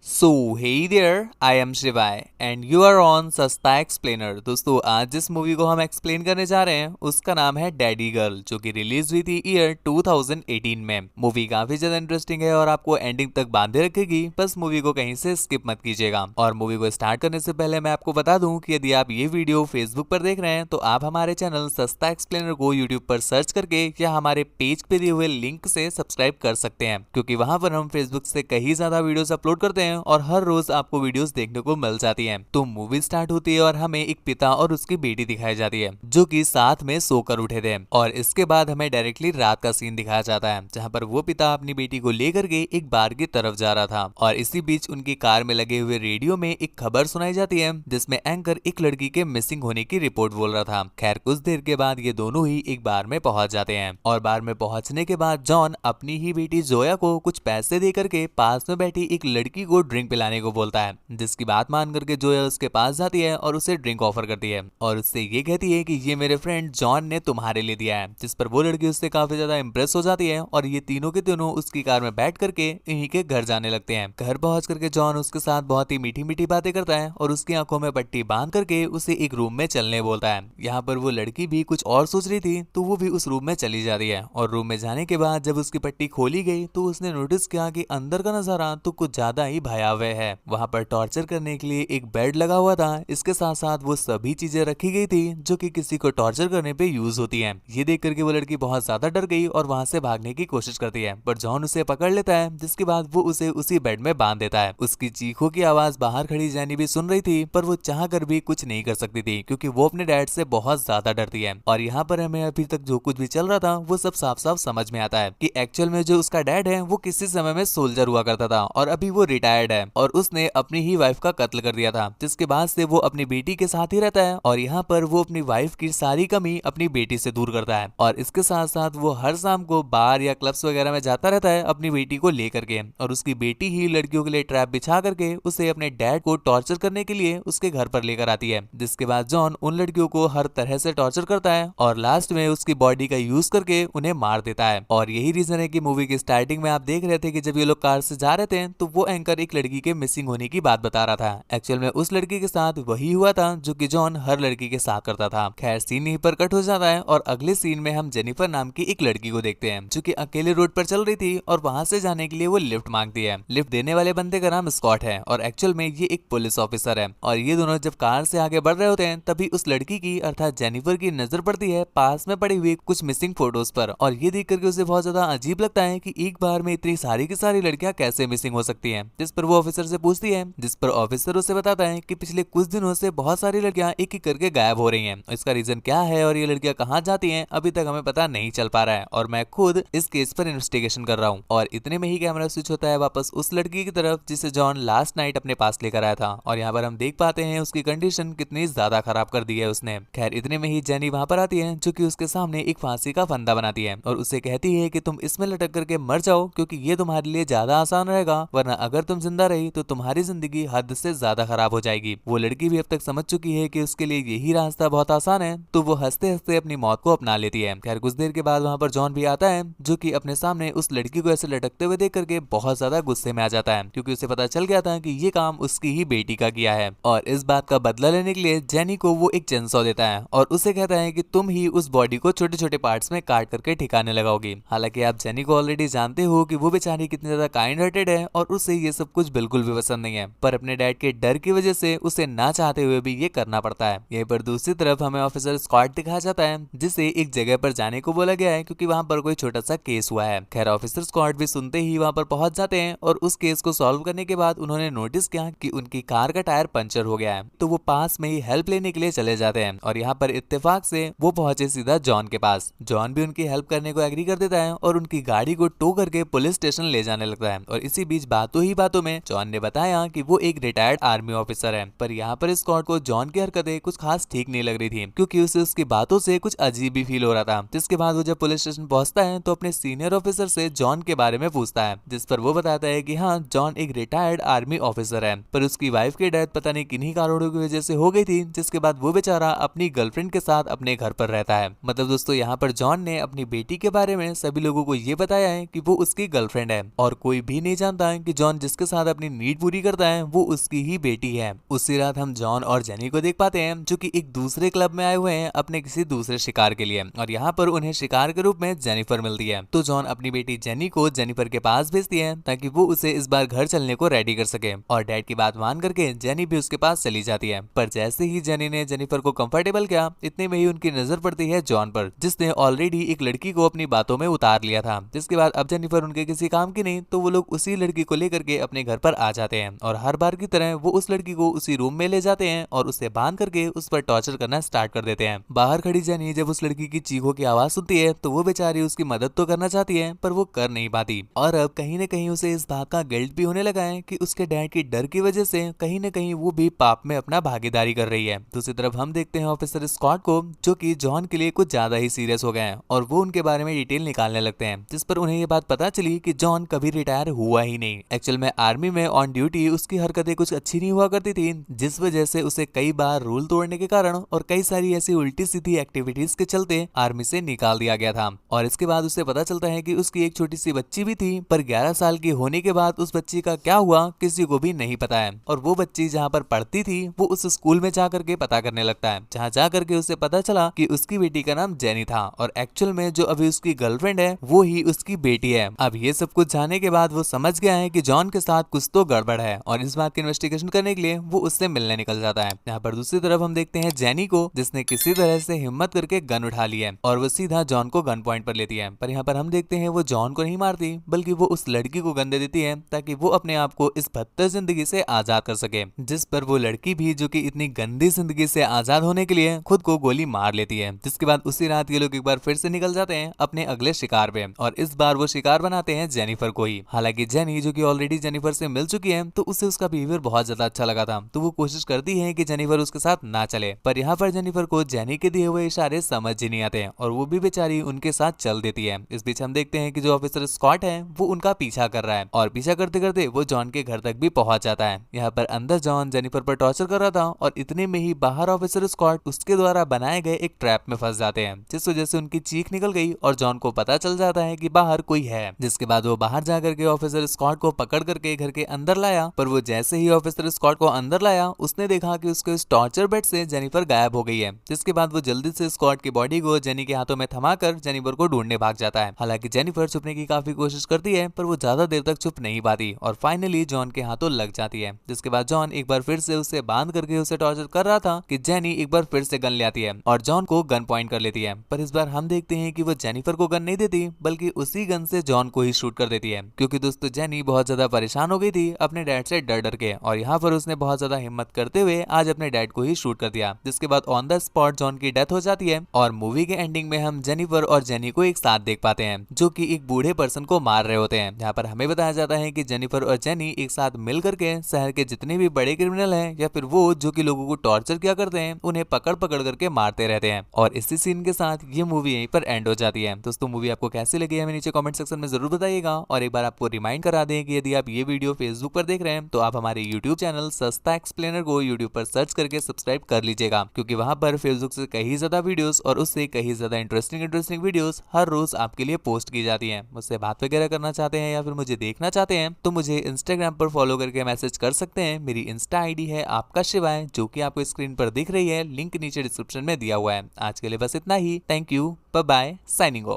So hey there, I am Shivay and you are on Sasta explainer. दोस्तों, आज जिस movie को हम एक्सप्लेन करने जा रहे हैं उसका नाम है डैडी गर्ल, जो कि रिलीज हुई थी ईयर 2018 में। मूवी काफी ज्यादा इंटरेस्टिंग है और आपको एंडिंग तक बांधे रखेगी, बस मूवी को कहीं से स्किप मत कीजिएगा। और मूवी को स्टार्ट करने से पहले मैं आपको बता दूं कि यदि आप ये वीडियो फेसबुक पर देख रहे हैं तो आप हमारे चैनल सस्ता एक्सप्लेनर को यूट्यूब पर सर्च करके या हमारे पेज पे दिए हुए लिंक से सब्सक्राइब कर सकते हैं, क्योंकि वहां पर हम फेसबुक से कहीं ज्यादा वीडियोस अपलोड करते हैं और हर रोज आपको वीडियोस देखने को मिल जाती हैं। तो मूवी स्टार्ट होती है और हमें एक पिता और उसकी बेटी दिखाई जाती है, जो कि साथ में सोकर उठे थे। और इसके बाद हमें डायरेक्टली रात का सीन दिखाया जाता है, जहां पर वो पिता अपनी बेटी को लेकर के एक बार की तरफ जा रहा था। और इसी बीच उनकी कार में लगे हुए रेडियो में एक खबर सुनाई जाती है, जिसमें एंकर एक लड़की के मिसिंग होने की रिपोर्ट बोल रहा था। खैर, कुछ देर के बाद ये दोनों ही एक बार में पहुंच जाते हैं और बार में पहुंचने के बाद जॉन अपनी ही बेटी जोया को कुछ पैसे दे करके पास में बैठी एक लड़की को ड्रिंक पिलाने को बोलता है, जिसकी बात मान करके जोया उसके पास जाती है और उसे ड्रिंक ऑफर करती है और उससे ये कहती है कि ये मेरे फ्रेंड जॉन ने तुम्हारे लिए दिया है। जिस पर वो लड़की उससे काफी ज्यादा इंप्रेस हो जाती है और ये तीनों के तीनों उसकी कार में बैठ करके इन्हीं के घर जाने लगते हैं। घर पहुंच करके जॉन उसके साथ बहुत ही मीठी मीठी बातें करता है और उसकी आंखों में पट्टी बांध करके उसे एक रूम में चलने बोलता है। यहाँ पर वो लड़की भी कुछ और सोच रही थी, तो वो भी उस रूम में चली जाती है। और रूम में जाने के बाद जब उसकी पट्टी खोली गई तो उसने नोटिस किया कि अंदर का नजारा तो कुछ ज्यादा ही भयावह है। वहां पर टॉर्चर करने के लिए एक बेड लगा हुआ था, इसके साथ साथ वो सभी चीजें रखी गई थी जो कि किसी को टॉर्चर करने पे यूज होती हैं। ये देख करके वो लड़की बहुत ज्यादा डर गई और वहां से भागने की कोशिश करती है, पर जॉन उसे पकड़ लेता है, जिसके बाद वो उसे उसी बेड में बांध देता है। उसकी चीखों की आवाज बाहर खड़ी जैनी भी सुन रही थी, पर वो चाह कर भी कुछ नहीं कर सकती थी, क्योंकि वो अपने डैड से बहुत ज्यादा डरती है। और यहाँ पर हमें अभी तक जो कुछ भी चल रहा था वो सब साफ साफ समझ में आता है कि एक्चुअल में जो उसका डैड है वो किसी समय में सोल्जर हुआ करता था और अभी वो रिटायर्ड है और उसने अपनी ही वाइफ का कत्ल कर दिया था, जिसके बाद से वो अपनी बेटी के साथ ही रहता है। और यहाँ पर वो अपनी वाइफ की सारी कमी अपनी बेटी से दूर करता है और इसके साथ साथ वो हर शाम को बार या क्लब्स वगैरह में जाता रहता है अपनी बेटी को लेकर के। और उसकी बेटी ही लड़कियों के लिए ट्रैप बिछा करके उसे अपने डैड को टॉर्चर करने के लिए उसके घर पर लेकर आती है, जिसके बाद जॉन उन लड़कियों को हर तरह से टॉर्चर करता है और लास्ट में उसकी बॉडी का यूज करके उन्हें मार देता है। और यही रीजन है कि मूवी की स्टार्टिंग में आप देख रहे थे कि जब ये लोग कार से जा रहे थे तो वो एंकर एक लड़की के मिसिंग होने की बात बता रहा था। एक्चुअल में उस लड़की के साथ वही हुआ था जो कि जॉन हर लड़की के साथ करता था। खैर, सीन यहीं पर कट हो जाता है और अगले सीन में हम जेनिफर नाम की एक लड़की को देखते हैं, जो कि अकेले रोड पर चल रही थी और वहां से जाने के लिए वो लिफ्ट मांगती है। लिफ्ट देने वाले बंदे का नाम स्कॉट है और एक्चुअल में ये एक पुलिस ऑफिसर है। और ये दोनों जब कार से आगे बढ़ रहे होते हैं तभी उस लड़की की अर्थात जेनिफर की नजर पड़ती है पास में पड़ी हुई कुछ मिसिंग फोटोज पर। और ये देख करके उसे बहुत ज्यादा अजीब लगता है कि एक बार में इतनी सारी की सारी लड़कियां कैसे मिसिंग हो सकती हैं। जिस पर वो ऑफिसर से पूछती है, जिस पर ऑफिसर उसे बताता है कि पिछले कुछ दिनों से बहुत सारी लड़कियां एक एक करके गायब हो रही हैं। इसका रीजन क्या है और ये लड़कियां कहाँ जाती हैं अभी तक हमें पता नहीं चल पा रहा है और मैं खुद इस केस पर इन्वेस्टिगेशन कर रहा हूँ। और इतने में ही कैमरा स्विच होता है वापस उस लड़की की तरफ जिसे जॉन लास्ट नाइट अपने पास लेकर आया था। और यहाँ पर हम देख पाते हैं उसकी कंडीशन कितनी ज्यादा खराब कर दी है उसने। खैर, इतने में ही जेनी वहां पर आती है, जो कि उसके सामने एक फांसी का फंदा बनाती है और उसे कहती है कि तुम इसमें लटक करके मर जाओ, क्योंकि ये तुम्हारे लिए ज्यादा आसान रहेगा, वरना अगर तुम जिंदा रही तो तुम्हारी जिंदगी हद से ज्यादा खराब हो जाएगी। वो लड़की भी अब तक समझ चुकी है कि उसके लिए यही रास्ता बहुत आसान है, तो वो हंसते हंसते अपनी मौत को अपना लेती है। खैर, कुछ देर के बाद वहां पर जॉन भी आता है, जो कि अपने सामने उस लड़की को ऐसे लटकते हुए देख करके बहुत ज्यादा गुस्से में आ जाता है, क्योंकि उसे पता चल गया था कि ये काम उसकी ही बेटी का किया है। और इस बात का बदला लेने के लिए जेनी को वो एक चेनसॉ देता है और उसे कहता है कि तुम ही उस बॉडी को छोटे छोटे पार्ट्स में काट करके ठिकाने लगाओगी। हालांकि आप जेनी को ऑलरेडी जानते हो कि वो बेचारी कितनी ज्यादा काइंड हार्टेड है और उसे ये सब कुछ बिल्कुल भी पसंद नहीं है, पर अपने डैड के डर की वजह से उसे ना चाहते हुए भी ये करना पड़ता है। यहीं पर दूसरी तरफ हमें ऑफिसर स्कॉट दिखाया जाता है, जिसे एक जगह पर जाने को बोला गया है क्योंकि वहां पर कोई छोटा सा केस हुआ है। खैर, ऑफिसर स्कॉट भी सुनते ही वहां पर पहुंच जाते हैं और उस केस को सॉल्व करने के बाद उन्होंने नोटिस किया कि उनकी कार का टायर पंचर हो गया है, तो वो पास में ही हेल्प लेने के लिए चले जाते हैं। और यहाँ पर इत्तेफाक से वो पहुंचे सीधा जॉन के पास। जॉन भी उनकी हेल्प करने को एग्री कर देता है और उनकी गाड़ी को टो करके पुलिस स्टेशन ले जाने लगता है। और इसी बीच बातों ही बातों में जॉन ने बताया कि वो एक रिटायर्ड आर्मी ऑफिसर है, पर यहाँ पर स्कॉट को जॉन की हरकतें कुछ खास ठीक नहीं लग रही थी, क्योंकि उसे उसकी बातों से कुछ अजीब भी फील हो रहा था। जिसके बाद वो जब पुलिस स्टेशन पहुंचता है तो अपने सीनियर ऑफिसर से जॉन के बारे में पूछता है, जिस पर वो बताता है कि हाँ, जॉन एक रिटायर्ड आर्मी ऑफिसर है, पर उसकी वाइफ की डेथ पता नहीं किन्हीं कारणों की वजह से हो गई थी, जिसके बाद वो बेचारा अपनी गर्लफ्रेंड के साथ अपने घर पर रहता है। मतलब दोस्तों, यहाँ पर जॉन ने अपनी बेटी के बारे में सभी लोगों को ये बताया है कि वो उसकी गर्लफ्रेंड है और कोई भी नहीं जानता है कि जॉन जिसके साथ अपनी नीड पूरी करता है वो उसकी ही बेटी है। उसी रात हम जॉन और जेनी को देख पाते हैं जो कि एक दूसरे क्लब में आए हुए हैं अपने किसी दूसरे शिकार के लिए, और यहाँ पर उन्हें शिकार के रूप में जेनिफर मिलती है। तो जॉन अपनी बेटी जेनी को जेनिफर के पास भेजती है ताकि वो उसे इस बार घर चलने को रेडी कर सके, और डैड की बात मान करके जेनी भी उसके पास चली जाती है। पर जैसे ही जेनी ने जेनिफर को कंफर्टेबल किया, इतने में ही उनकी नजर पड़ती है जॉन पर, जिसने ऑलरेडी एक लड़की को अपनी बातों में उतार लिया था। जिसके बाद अब जेनिफर उनके किसी काम की नहीं, तो वो लोग उसी लड़की को लेकर के अपने घर पर आ जाते हैं, और हर बार की तरह वो उस लड़की को उसी रूम में ले जाते हैं और उसे बांध करके उस पर टॉर्चर करना स्टार्ट कर देते हैं। बाहर खड़ी जेनी जब उस लड़की की चीखों की आवाज सुनती है तो वो बेचारी उसकी मदद तो करना चाहती है पर वो कर नहीं पाती, और अब कहीं न कहीं उसे इस बात का गिल्ट भी होने लगा है कि उसके डैड की डर की वजह से कहीं न कहीं वो भी पाप में अपना भागीदारी कर रही है। दूसरी तरफ हम देखते हैं ऑफिसर स्कॉट को, जो कि जॉन के लिए कुछ ज्यादा ही सीरियस हो गए हैं और वो उनके बारे में डिटेल निकालने लगते हैं, जिस पर उन्हें ये बात पता चली कि जॉन कभी रिटायर हुआ ही नहीं। एक्चुअल में आर्मी में ऑन ड्यूटी उसकी हरकतें कुछ अच्छी नहीं हुआ करती थी, जिस वजह से उसे कई बार रूल तोड़ने के कारण और कई सारी ऐसी उल्टी सीधी एक्टिविटीज के चलते आर्मी से निकाल दिया गया था। और इसके बाद उसे पता चलता है कि उसकी एक छोटी सी बच्ची भी थी, पर 11 साल की होने के बाद उस बच्ची का क्या हुआ किसी को भी नहीं पता है। और वो बच्ची जहाँ पर पढ़ती थी वो उस स्कूल में जा करके पता करने लगता है, जहाँ जा करके उसे पता चला कि उसकी बेटी का नाम जेनी था, और एक्चुअल में जो अभी उसकी गर्लफ्रेंड है वो ही उसकी बेटी है। अब ये सब कुछ जानने के बाद वो समझ गया है कि जॉन के साथ कुछ तो गड़बड़ है, और इस बात की इन्वेस्टिगेशन करने के लिए वो उससे मिलने निकल जाता है। यहाँ पर दूसरी तरफ हम देखते हैं जेनी को, जिसने किसी तरह से हिम्मत करके गन उठा ली है और वो सीधा जॉन को गन पॉइंट पर लेती है। पर यहाँ पर हम देखते हैं वो जॉन को नहीं मारती, बल्कि वो उस लड़की को गन दे देती है ताकि वो अपने आप को इस बदतर जिंदगी से आजाद कर सके। जिस पर वो लड़की भी, जो कि इतनी गंदी जिंदगी से आजाद होने के लिए खुद को गोली मार लेती है। जिसके बाद उसी रात ये लोग एक बार फिर से निकल जाते हैं अपने अगले शिकार पे, और इस बार वो शिकार बनाते हैं जेनिफर को ही। हालांकि जेनी, जो कि ऑलरेडी जेनिफर से मिल चुकी है, तो उसे उसका बिहेवियर बहुत ज्यादा अच्छा लगा था, तो वो कोशिश करती है कि जेनिफर उसके साथ ना चले। पर यहाँ पर जेनिफर को जेनी के दिए हुए इशारे समझ ही नहीं आते और वो भी बेचारी उनके साथ चल देती है। इस बीच हम देखते हैं कि जो ऑफिसर स्कॉट है वो उनका पीछा कर रहा है, और पीछा करते करते वो जॉन के घर तक भी पहुंच जाता है। यहाँ पर अंदर जॉन जेनिफर पर टॉर्चर कर रहा था, और इतने में ही बाहर ऑफिसर स्कॉट उसके द्वारा बनाए गए एक ट्रैप में फंस जाते हैं, जिस वजह से उनकी चीख निकल गई और जॉन को पता चल जाता है कि बाहर कोई है। जिसके बाद वो बाहर जाकर के ऑफिसर स्कॉट को पकड़ करके घर के अंदर लाया, पर वो जैसे ही ऑफिसर स्कॉट को अंदर लाया उसने देखा कि उसके इस टॉर्चर बेड से जेनिफर गायब हो गई है। जिसके बाद वो जल्दी से स्कॉट की बॉडी को जेनी के हाथों में थमाकर जेनिफर को ढूंढने भाग जाता है। हालांकि जेनिफर छुपने की काफी कोशिश करती है, पर वो ज्यादा देर तक छुप नहीं पाती और फाइनली जॉन के हाथों लग जाती है। जिसके बाद जॉन एक बार फिर से उसे बांध करके उसे टॉर्चर कर रहा था कि जेनी एक बार फिर से गन ले आती है और जॉन को गन पॉइंट कर लेती है। पर इस बार हम देखते हैं कि वो जेनिफर को गन नहीं देती, बल्कि उसी गन से जॉन को ही शूट कर देती है, क्योंकि दोस्तों जेनी बहुत ज्यादा परेशान हो गई थी अपने डैड से डर डर के, और यहाँ पर उसने बहुत ज्यादा हिम्मत करते हुए आज अपने डैड को ही शूट कर दिया। जिसके बाद ऑन द स्पॉट जॉन की डेथ हो जाती है, और मूवी के एंडिंग में हम जेनिफर और जेनी को एक साथ देख पाते हैं, जो कि एक बूढ़े पर्सन को मार रहे होते हैं। यहाँ पर हमें बताया जाता है कि जेनिफर और जेनी एक साथ मिल करके शहर के जितने भी बड़े क्रिमिनल हैं या फिर वो जो कि लोगों को टॉर्चर किया करते हैं उन्हें पकड़ पकड़ करके मारते रहते हैं, और इसी सीन के साथ ये मूवी यहीं पर एंड हो जाती है। दोस्तों मूवी आपको कैसी लगी हमें नीचे कमेंट सेक्शन में जरूर बताइएगा, और एक बार आपको रिमाइंड करा दें कि यदि आप ये वीडियो फेसबुक पर देख रहे हैं तो आप हमारे यूट्यूब चैनल सस्ता एक्सप्लेनर को यूट्यूब पर सर्च करके सब्सक्राइब कर लीजिएगा, क्योंकि वहां पर फेसबुक से कहीं ज्यादा वीडियोस और उससे कहीं ज्यादा इंटरेस्टिंग वीडियोस हर रोज आपके लिए पोस्ट की जाती हैं। मुझसे बात वगैरह करना चाहते हैं या फिर मुझे देखना चाहते हैं तो मुझे इंस्टाग्राम पर फॉलो करके मैसेज कर सकते हैं। मेरी इंस्टा आईडी है आपका शिवाय, जो कि आपको स्क्रीन पर दिख रही है, लिंक नीचे डिस्क्रिप्शन में दिया हुआ है। आज के लिए बस इतना ही। Thank you, bye bye, signing of.